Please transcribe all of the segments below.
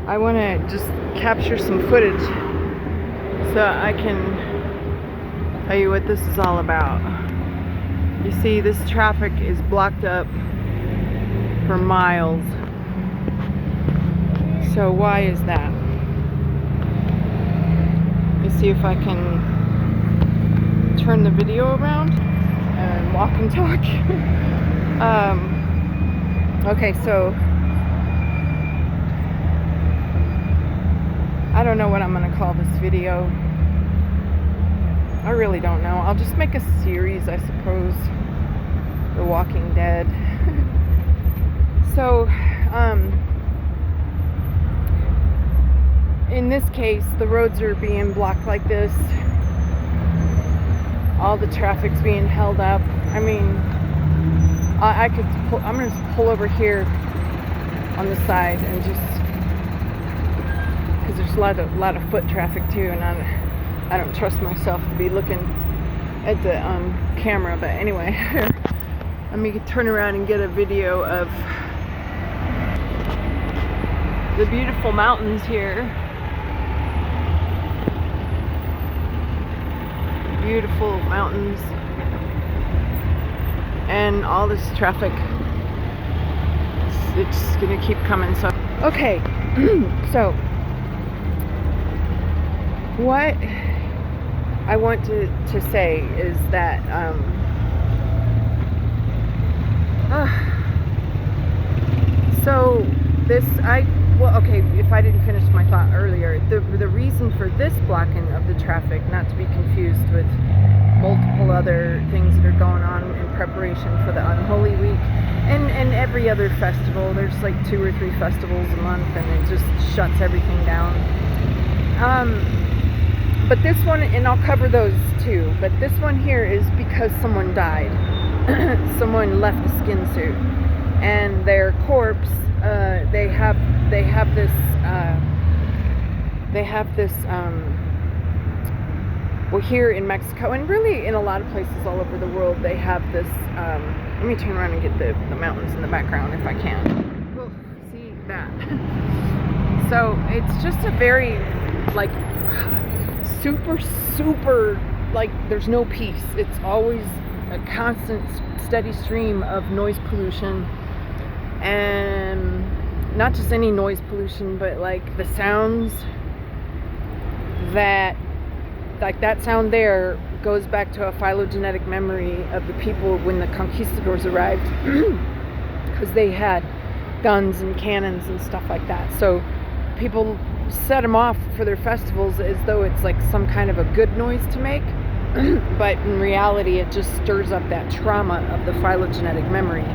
I want to just capture some footage so I can tell you what this is all about. You see, this traffic is blocked up for miles. So why is that? Let me see if I can turn the video around and walk and talk. Okay, so I don't know what I'm going to call this video. I really don't know. I'll just make a series, I suppose. The Walking Dead. So, in this case, the roads are being blocked like this. All the traffic's being held up. I mean, I'm going to pull over here on the side and just, because there's a lot of foot traffic too, and I don't trust myself to be looking at the camera. But anyway, let me turn around and get a video of the beautiful mountains here. Beautiful mountains. And all this traffic. It's gonna keep coming. So, okay. So, what I want to say is that so this okay, if I didn't finish my thought earlier, the reason for this blocking of the traffic, not to be confused with multiple other things that are going on in preparation for the Unholy Week and every other festival. There's like 2 or 3 festivals a month, and it just shuts everything down. But this one, and I'll cover those too, but this one here is because someone died. Someone left a skin suit, and their corpse, they have this well, here in Mexico, and really in a lot of places all over the world, they have this, let me turn around and get the mountains in the background if I can. Oh, see that? So it's just a very, like, super, like, there's no peace. It's always a constant, steady stream of noise pollution, and not just any noise pollution, but like the sounds that, like that sound there goes back to a phylogenetic memory of the people when the conquistadors arrived, because they had guns and cannons and stuff like that. So people set them off for their festivals as though it's like some kind of a good noise to make, but in reality it just stirs up that trauma of the phylogenetic memory.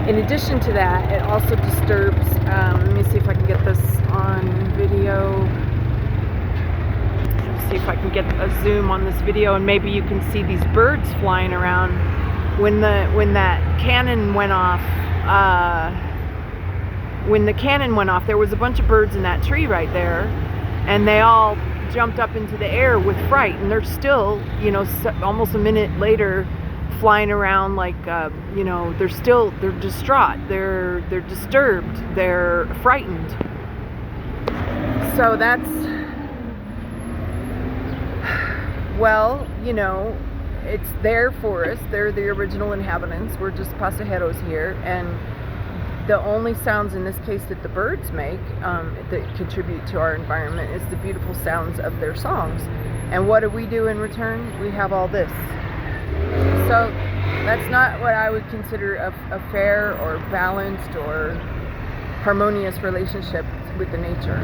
In addition to that, it also disturbs, let me see if I can get this on video. Let's see if I can get a zoom on this video, and maybe you can see these birds flying around. When that cannon went off, there was a bunch of birds in that tree right there, and they all jumped up into the air with fright, and they're still, almost a minute later, flying around like, they're distraught, they're disturbed, they're frightened. So that's, well, it's there for us. They're the original inhabitants. We're just pasajeros here, and the only sounds in this case that the birds make that contribute to our environment is the beautiful sounds of their songs. And what do we do in return? We have all this. So that's not what I would consider a fair or balanced or harmonious relationship with the nature.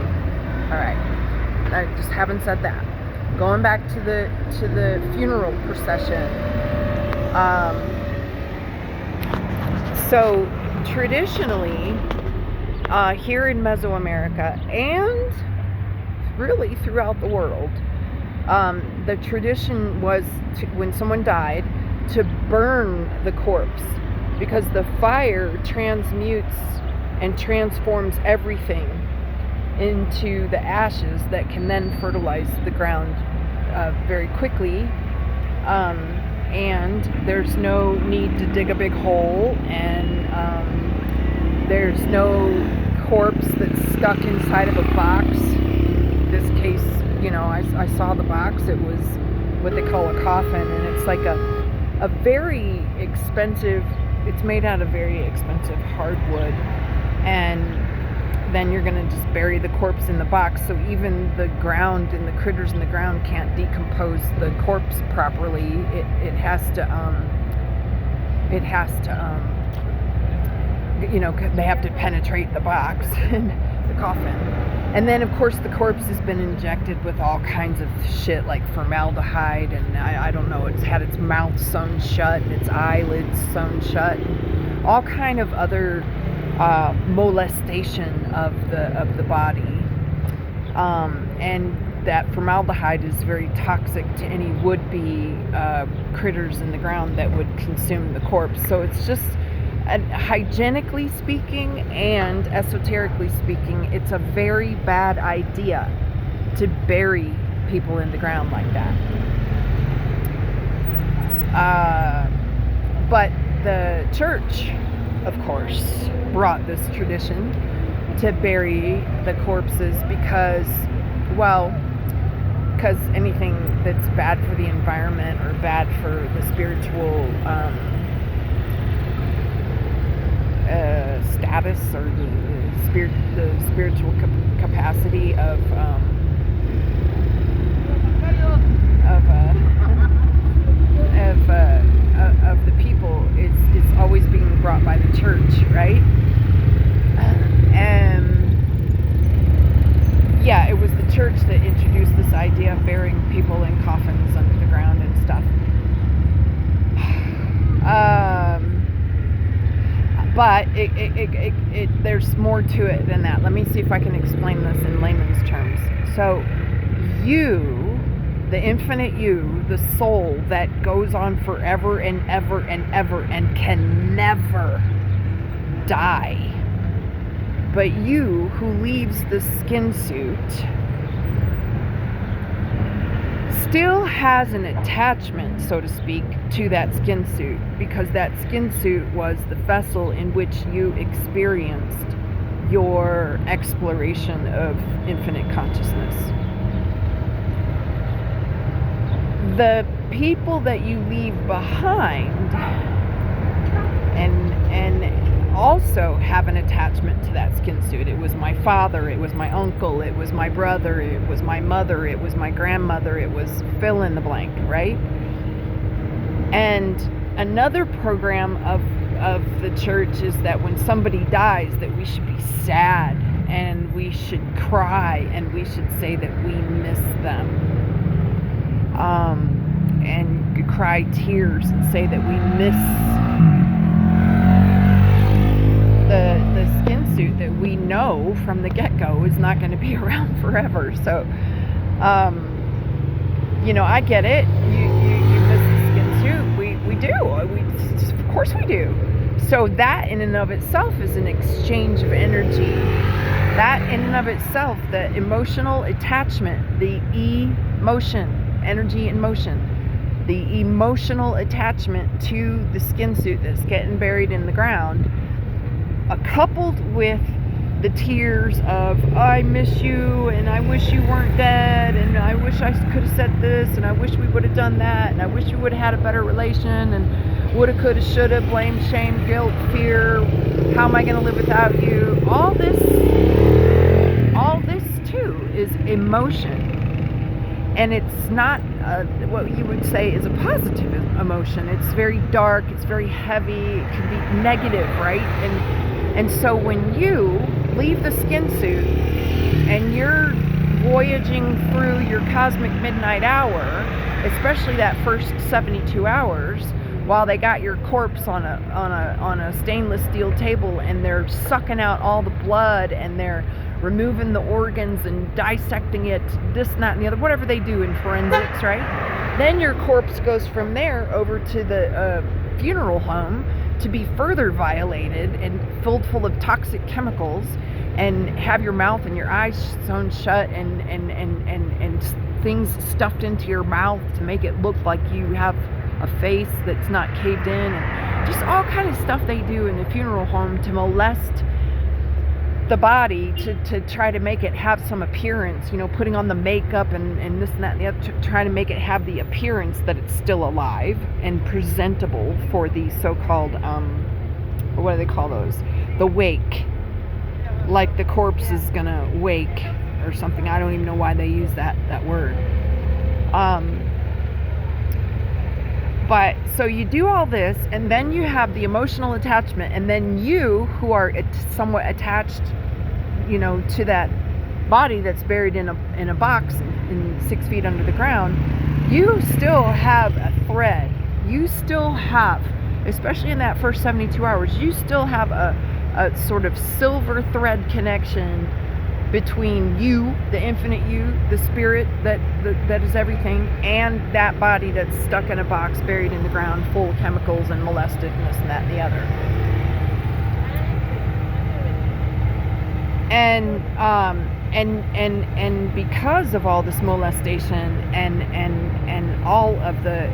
All right, I just haven't said that. Going back to the funeral procession. So traditionally, here in Mesoamerica and really throughout the world, the tradition was when someone died, to burn the corpse, because the fire transmutes and transforms everything into the ashes that can then fertilize the ground very quickly, and there's no need to dig a big hole, and there's no corpse that's stuck inside of a box. This case, I saw the box. It was what they call a coffin, and it's like a very expensive, it's made out of very expensive hardwood, and then you're going to just bury the corpse in the box, so even the ground and the critters in the ground can't decompose the corpse properly. It has to they have to penetrate the box and the coffin. And then, of course, the corpse has been injected with all kinds of shit like formaldehyde, and I don't know, it's had its mouth sewn shut and its eyelids sewn shut, and all kind of other molestation of the body. And that formaldehyde is very toxic to any would-be critters in the ground that would consume the corpse. So it's just, hygienically speaking and esoterically speaking, it's a very bad idea to bury people in the ground like that. But the church, of course, brought this tradition to bury the corpses because anything that's bad for the environment or bad for the spiritual status or the spiritual capacity of the people is always being brought by the church, right? Yeah, it was the church that introduced this idea of burying people in coffins under the ground and stuff. But there's more to it than that. Let me see if I can explain this in layman's terms. So you, the infinite you, the soul that goes on forever and ever and ever and can never die, but you who leaves the skin suit still has an attachment, so to speak, to that skin suit, because that skin suit was the vessel in which you experienced your exploration of infinite consciousness. The people that you leave behind and also have an attachment to that skin suit. It was my father, it was my uncle, it was my brother, it was my mother, it was my grandmother, it was fill in the blank, right? And another program of the church is that when somebody dies, that we should be sad and we should cry and we should say that we miss them, and cry tears and say that we miss the skin suit that we know from the get-go is not going to be around forever. So I get it. You miss the skin suit. We do. Of course we do. So that in and of itself is an exchange of energy. That in and of itself, the emotional attachment, the emotion, energy and motion, the emotional attachment to the skin suit that's getting buried in the ground, coupled with the tears of I miss you and I wish you weren't dead and I wish I could have said this and I wish we would have done that and I wish we would have had a better relation and woulda, coulda, shoulda, blame, shame, guilt, fear, how am I going to live without you? All this too is emotion, and it's not what you would say is a positive emotion. It's very dark, it's very heavy, it can be negative, right? And so when you leave the skin suit and you're voyaging through your cosmic midnight hour, especially that first 72 hours, while they got your corpse on a stainless steel table and they're sucking out all the blood and they're removing the organs and dissecting it, this, that, and the other, whatever they do in forensics, right? Then your corpse goes from there over to the funeral home to be further violated and filled full of toxic chemicals and have your mouth and your eyes sewn shut and things stuffed into your mouth to make it look like you have a face that's not caved in, and just all kind of stuff they do in the funeral home to molest the body to try to make it have some appearance, putting on the makeup and this and that and the other, trying to make it have the appearance that it's still alive and presentable for the so-called, what do they call those? The wake. Like the corpse is gonna wake or something. I don't even know why they use that word. But so you do all this, and then you have the emotional attachment, and then you, who are somewhat attached, to that body that's buried in a box in 6 feet under the ground, you still have a thread. You still have, especially in that first 72 hours, you still have a sort of silver thread connection between you, the infinite you, the spirit that is everything, and that body that's stuck in a box buried in the ground full of chemicals and molested and this and that and the other. And because of all this molestation and all of the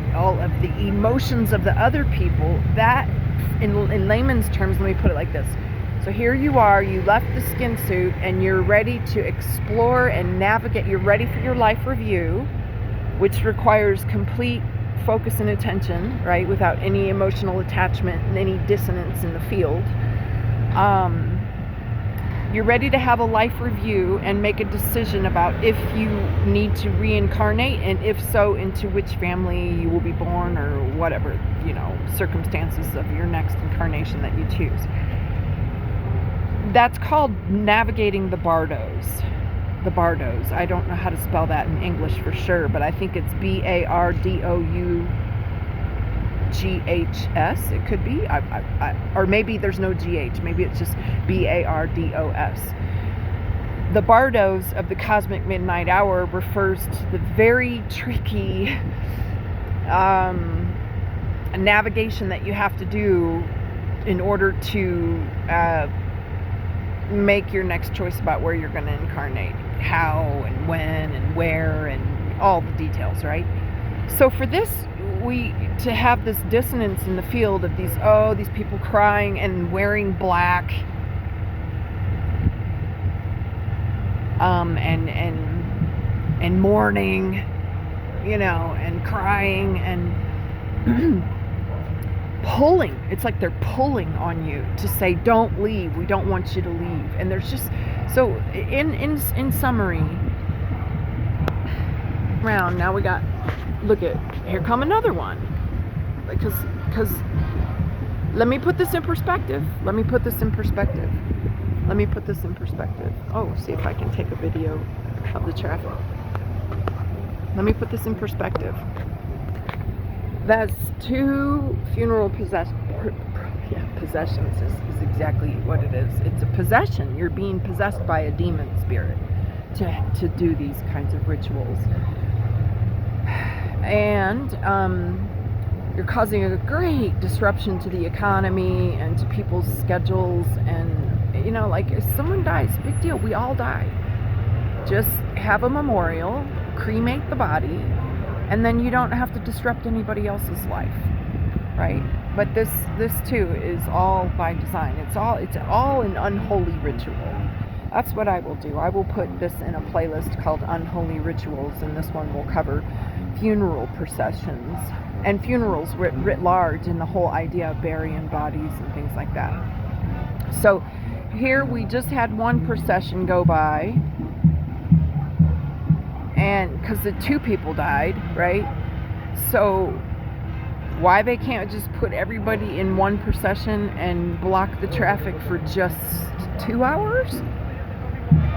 emotions of the other people, that in layman's terms, let me put it like this. So here you are, you left the skin suit and you're ready to explore and navigate. You're ready for your life review, which requires complete focus and attention, right? Without any emotional attachment and any dissonance in the field. You're ready to have a life review and make a decision about if you need to reincarnate, and if so, into which family you will be born, or whatever, circumstances of your next incarnation that you choose. That's called navigating the Bardos. The Bardos. I don't know how to spell that in English for sure, but I think it's BARDOUGHS. It could be. Or maybe there's no GH. Maybe it's just BARDOS. The Bardos of the Cosmic Midnight Hour refers to the very tricky navigation that you have to do in order to make your next choice about where you're going to incarnate, how and when and where and all the details, right? So for this, to have this dissonance in the field of these people crying and wearing black, and mourning, and crying and pulling. It's like they're pulling on you to say, don't leave, we don't want you to leave. And there's just, so in summary, around now we got, look at, here come another one, because let me put this in perspective. Oh, see if I can take a video of the traffic. Let me put this in perspective. That's 2 funeral possessions is exactly what it is. It's a possession. You're being possessed by a demon spirit to do these kinds of rituals. And you're causing a great disruption to the economy and to people's schedules. And, like, if someone dies, big deal. We all die. Just have a memorial, cremate the body, and then you don't have to disrupt anybody else's life, right? But this too is all by design. It's all an unholy ritual. That's what I will do. I will put this in a playlist called Unholy Rituals, and this one will cover funeral processions and funerals writ large, and the whole idea of burying bodies and things like that. So here we just had one procession go by, and because the 2 people died, right? So why they can't just put everybody in one procession and block the traffic for just 2 hours?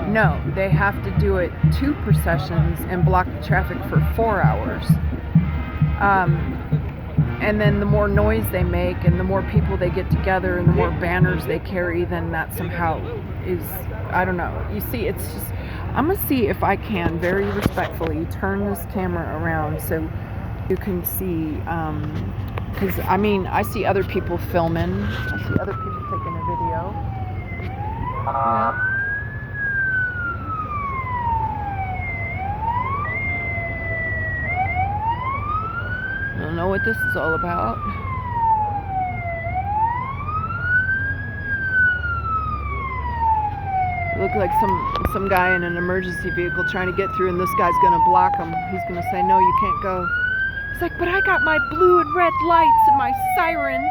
No, they have to do it 2 processions and block the traffic for 4 hours. And then the more noise they make and the more people they get together and the more banners they carry, then that somehow is, I don't know. You see, it's just, I'm going to see if I can very respectfully turn this camera around so you can see, because I see other people filming. I see other people taking a video. Yeah. I don't know what this is all about. look like some guy in an emergency vehicle trying to get through, and this guy's gonna block him. He's gonna say, no, you can't go. He's like, but I got my blue and red lights and my siren.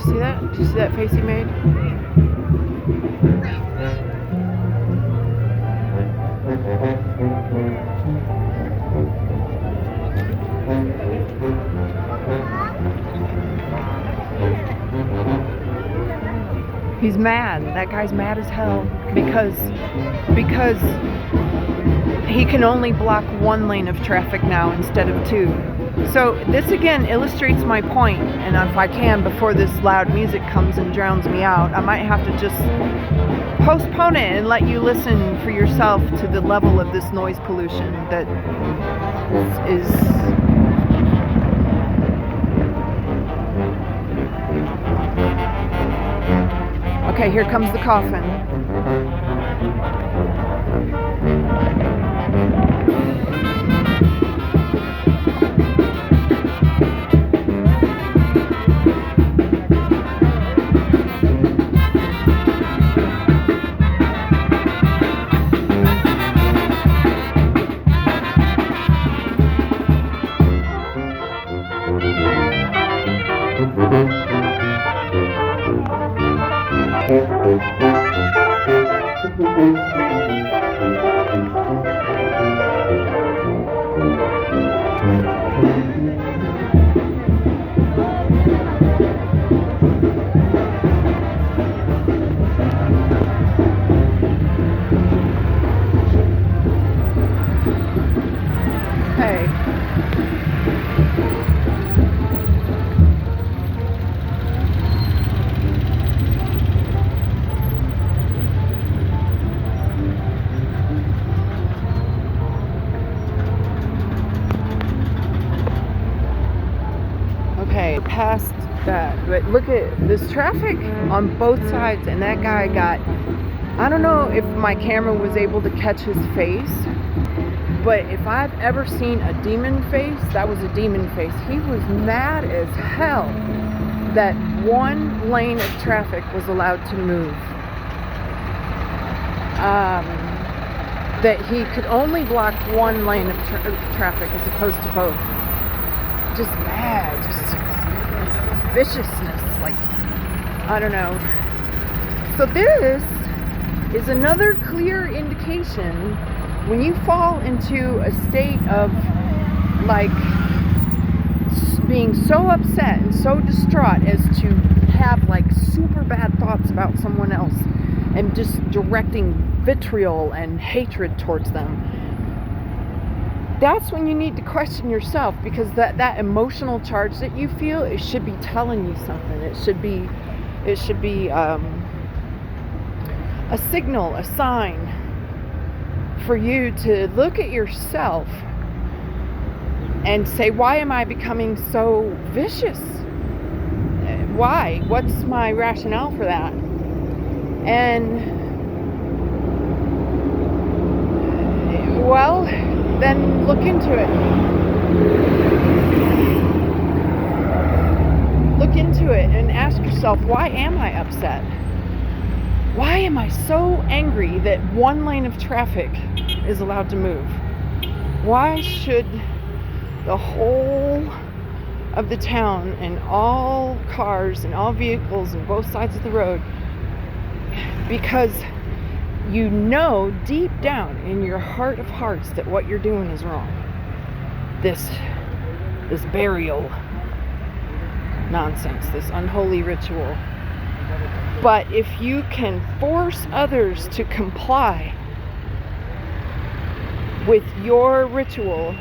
See that? Did you see that face he made? He's mad. That guy's mad as hell because he can only block one lane of traffic now instead of two. So this again illustrates my point, and if I can, before this loud music comes and drowns me out, I might have to just postpone it and let you listen for yourself to the level of this noise pollution that is okay, here comes the coffin. Past that, but look at this traffic on both sides, and that guy got, I don't know if my camera was able to catch his face, but if I've ever seen a demon face, that was a demon face. He was mad as hell that one lane of traffic was allowed to move, that he could only block one lane of traffic as opposed to both. Just mad, just viciousness, like, I don't know. So this is another clear indication when you fall into a state of like being so upset and so distraught as to have like super bad thoughts about someone else and just directing vitriol and hatred towards them. That's when you need to question yourself, because that emotional charge that you feel, it should be telling you something. It should be a signal, a sign for you to look at yourself and say, why am I becoming so vicious? Why? What's my rationale for that? And well, then look into it. Look into it and ask yourself, why am I upset? Why am I so angry that one lane of traffic is allowed to move? Why should the whole of the town and all cars and all vehicles on both sides of the road, because you know deep down in your heart of hearts that what you're doing is wrong. This burial nonsense, this unholy ritual. But if you can force others to comply with your ritual,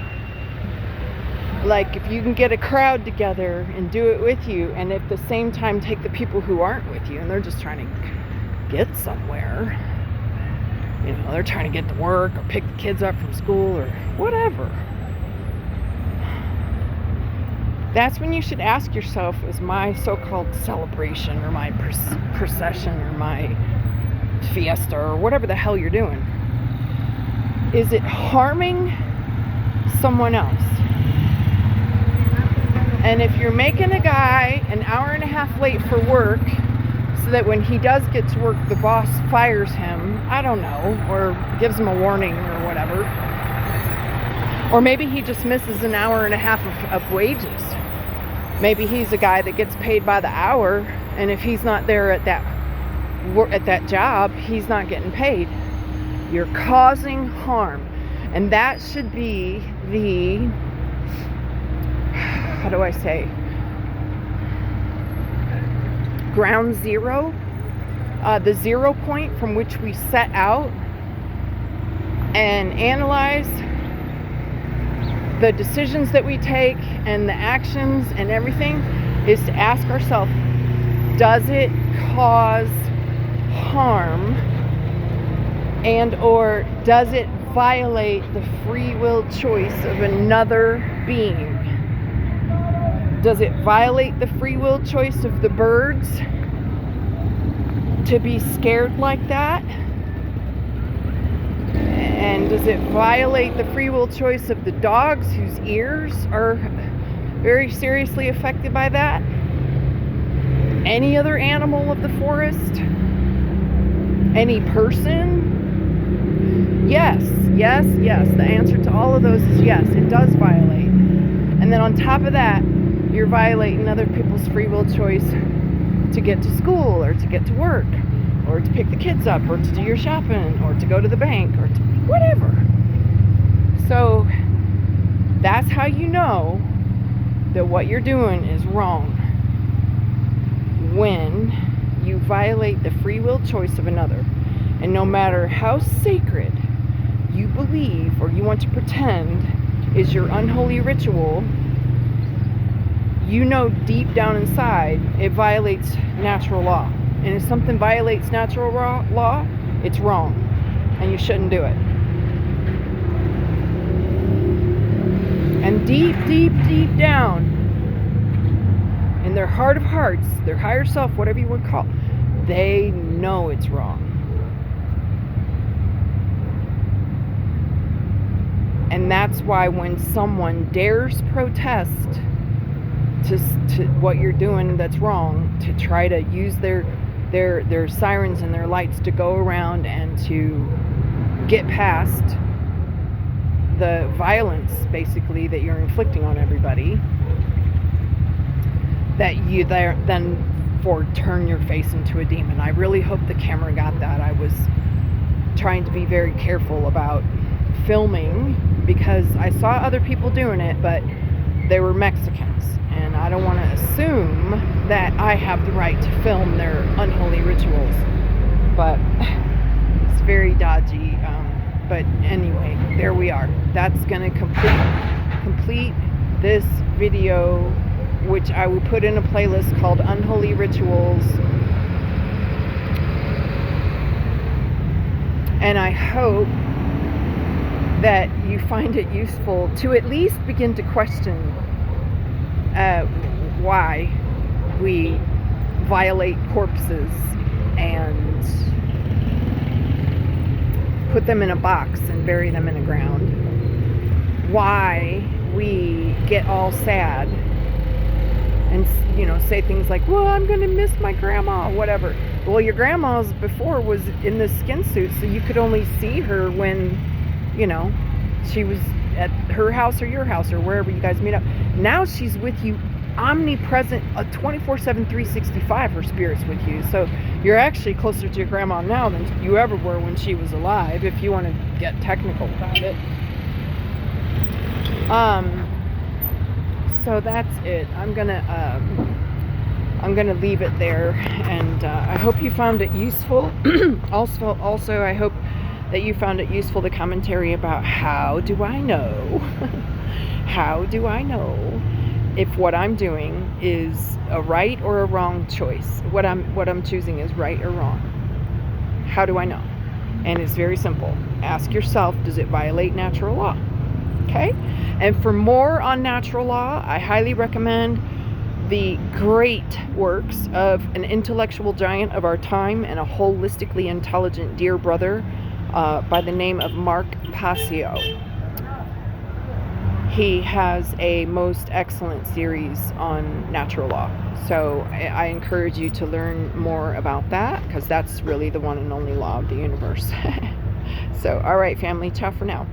like if you can get a crowd together and do it with you, and at the same time take the people who aren't with you and they're just trying to get somewhere, you know, they're trying to get to work or pick the kids up from school or whatever. That's when you should ask yourself, is my so-called celebration or my procession or my fiesta or whatever the hell you're doing, is it harming someone else? And if you're making a guy an hour and a half late for work so that when he does get to work, the boss fires him, I don't know, or gives him a warning or whatever, or maybe he just misses an hour and a half of wages. Maybe he's a guy that gets paid by the hour, and if he's not there at that job, he's not getting paid. You're causing harm. And that should be the, how do I say, ground zero, the 0 point from which we set out and analyze the decisions that we take and the actions and everything, is to ask ourselves, does it cause harm, and or does it violate the free will choice of another being? Does it violate the free will choice of the birds to be scared like that? And does it violate the free will choice of the dogs whose ears are very seriously affected by that? Any other animal of the forest? Any person? Yes. The answer to all of those is yes, it does violate. And then on top of that, you're violating other people's free will choice to get to school or to get to work or to pick the kids up or to do your shopping or to go to the bank or to whatever. So that's how you know that what you're doing is wrong. When you violate the free will choice of another. And no matter how sacred you believe or you want to pretend is your unholy ritual, you know deep down inside it violates natural law. And if something violates natural law, it's wrong. And you shouldn't do it. And deep down, in their heart of hearts, their higher self, whatever you want to call it, they know it's wrong. And that's why when someone dares protest to what you're doing that's wrong, to try to use their sirens and their lights to go around and to get past the violence, basically, that you're inflicting on everybody, that you then turn your face into a demon. I really hope the camera got that. I was trying to be very careful about filming because I saw other people doing it, but they were Mexicans, and I don't want to assume that I have the right to film their unholy rituals, but it's very dodgy. But anyway, there we are. That's going to complete this video, which I will put in a playlist called Unholy Rituals. And I hope that you find it useful to at least begin to question why we violate corpses and put them in a box and bury them in the ground. Why we get all sad and, say things like, well, I'm going to miss my grandma, whatever. Well, your grandma's before was in the skin suit, so you could only see her when, she was at her house or your house or wherever you guys meet up. Now she's with you omnipresent, 24/7, 365, her spirit's with you. So you're actually closer to your grandma now than you ever were when she was alive, if you want to get technical about it. So that's it. I'm gonna leave it there, and I hope you found it useful. Also, I hope that you found it useful, the commentary about how do I know if what I'm doing is a right or a wrong choice. What I'm choosing is right or wrong. How do I know? And it's very simple. Ask yourself, does it violate natural law? Okay. Okay? And for more on natural law, I highly recommend the great works of an intellectual giant of our time and a holistically intelligent dear brother by the name of Mark Passio. He has a most excellent series on natural law. So I encourage you to learn more about that, because that's really the one and only law of the universe. So, all right, family, ciao for now.